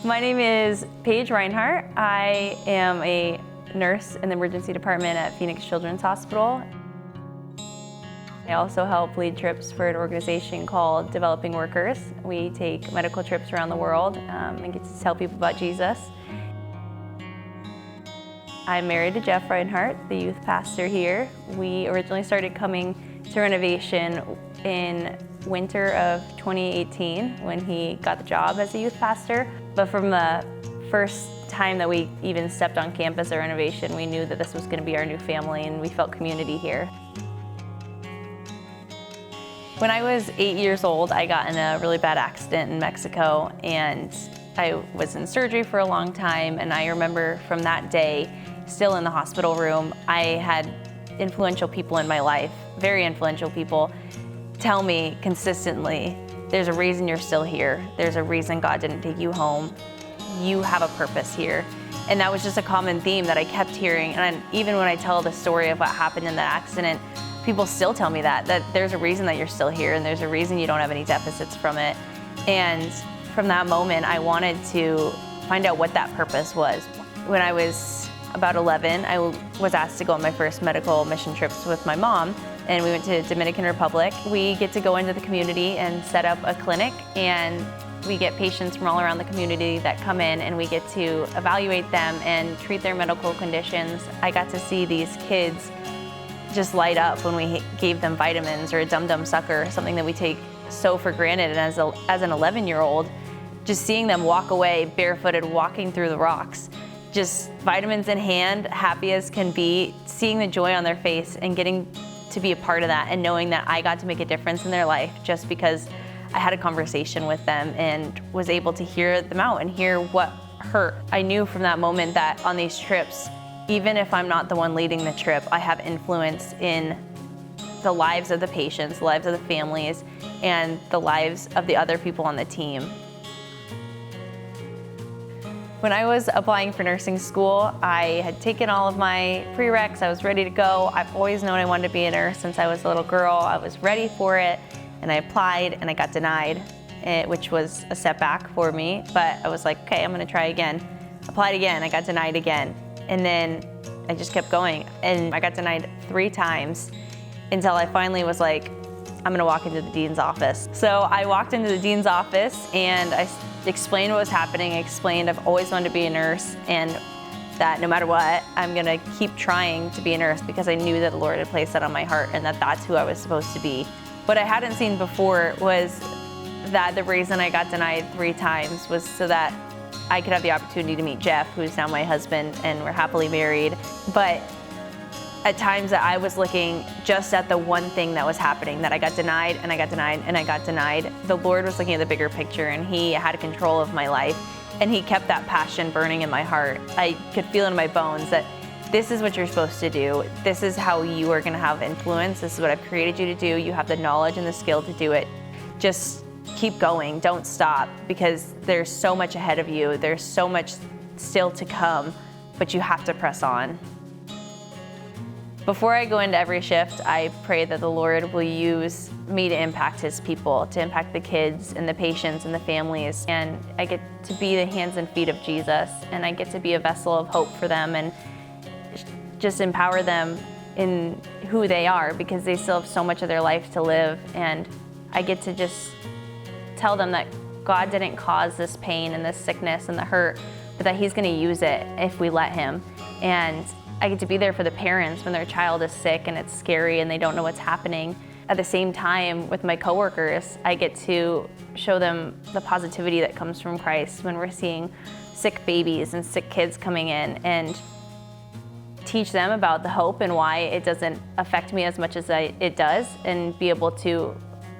My name is Paige Reinhart. I am a nurse in the emergency department at Phoenix Children's Hospital. I also help lead trips for an organization called Developing Workers. We take medical trips around the world and get to tell people about Jesus. I'm married to Jeff Reinhart, the youth pastor here. We originally started coming to Renovation in winter of 2018 when he got the job as a youth pastor. But from the first time that we even stepped on campus at Renovation, we knew that this was going to be our new family and we felt community here. When I was 8 years old, I got in a really bad accident in Mexico, and I was in surgery for a long time. And I remember from that day, still in the hospital room, I had influential people in my life, very influential people, tell me consistently, there's a reason you're still here. There's a reason God didn't take you home. You have a purpose here. And that was just a common theme that I kept hearing. And even when I tell the story of what happened in that accident, people still tell me that there's a reason that you're still here and there's a reason you don't have any deficits from it. And from that moment, I wanted to find out what that purpose was. When I was about 11, I was asked to go on my first medical mission trips with my mom, and we went to Dominican Republic. We get to go into the community and set up a clinic, and we get patients from all around the community that come in, and we get to evaluate them and treat their medical conditions. I got to see these kids just light up when we gave them vitamins or a Dum Dum sucker, something that we take so for granted. And as an 11-year-old, just seeing them walk away barefooted, walking through the rocks, just vitamins in hand, happy as can be, seeing the joy on their face and getting to be a part of that and knowing that I got to make a difference in their life just because I had a conversation with them and was able to hear them out and hear what hurt. I knew from that moment that on these trips, even if I'm not the one leading the trip, I have influence in the lives of the patients, the lives of the families, and the lives of the other people on the team. When I was applying for nursing school, I had taken all of my prereqs, I was ready to go. I've always known I wanted to be a nurse since I was a little girl. I was ready for it, and I applied, and I got denied, which was a setback for me. But I was like, okay, I'm gonna try again. Applied again, I got denied again. And then I just kept going, and I got denied 3 times until I finally was like, I'm gonna walk into the dean's office. So I walked into the dean's office and I explained what was happening. I explained I've always wanted to be a nurse and that no matter what, I'm gonna keep trying to be a nurse because I knew that the Lord had placed that on my heart and that that's who I was supposed to be. What I hadn't seen before was that the reason I got denied 3 times was so that I could have the opportunity to meet Jeff, who's now my husband, and we're happily married. But at times that I was looking just at the one thing that was happening, that I got denied and I got denied and I got denied. The Lord was looking at the bigger picture, and He had control of my life, and He kept that passion burning in my heart. I could feel in my bones that this is what you're supposed to do. This is how you are gonna have influence. This is what I've created you to do. You have the knowledge and the skill to do it. Just keep going, don't stop, because there's so much ahead of you. There's so much still to come, but you have to press on. Before I go into every shift, I pray that the Lord will use me to impact His people, to impact the kids and the patients and the families. And I get to be the hands and feet of Jesus, and I get to be a vessel of hope for them and just empower them in who they are, because they still have so much of their life to live. And I get to just tell them that God didn't cause this pain and this sickness and the hurt, but that He's gonna use it if we let Him. And I get to be there for the parents when their child is sick and it's scary and they don't know what's happening. At the same time, with my coworkers, I get to show them the positivity that comes from Christ when we're seeing sick babies and sick kids coming in, and teach them about the hope and why it doesn't affect me as much as it does, and be able to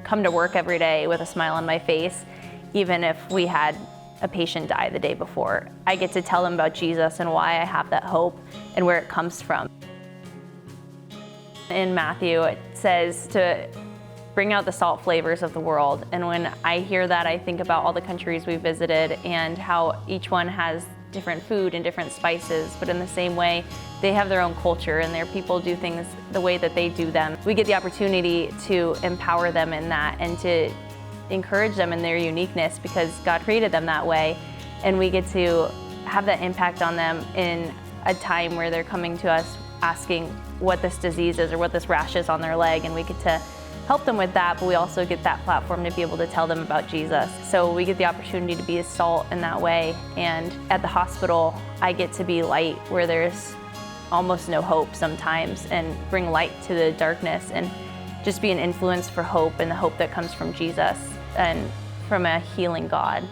come to work every day with a smile on my face, even if we had a patient die the day before. I get to tell them about Jesus and why I have that hope and where it comes from. In Matthew, it says to bring out the salt flavors of the world. And when I hear that, I think about all the countries we visited and how each one has different food and different spices, but in the same way, they have their own culture and their people do things the way that they do them. We get the opportunity to empower them in that and to encourage them in their uniqueness because God created them that way. and we get to have that impact on them in a time where they're coming to us asking what this disease is or what this rash is on their leg, and we get to help them with that, but we also get that platform to be able to tell them about Jesus. So we get the opportunity to be a salt in that way. And at the hospital, I get to be light where there's almost no hope sometimes, and bring light to the darkness, and just be an influence for hope and the hope that comes from Jesus and from a healing God.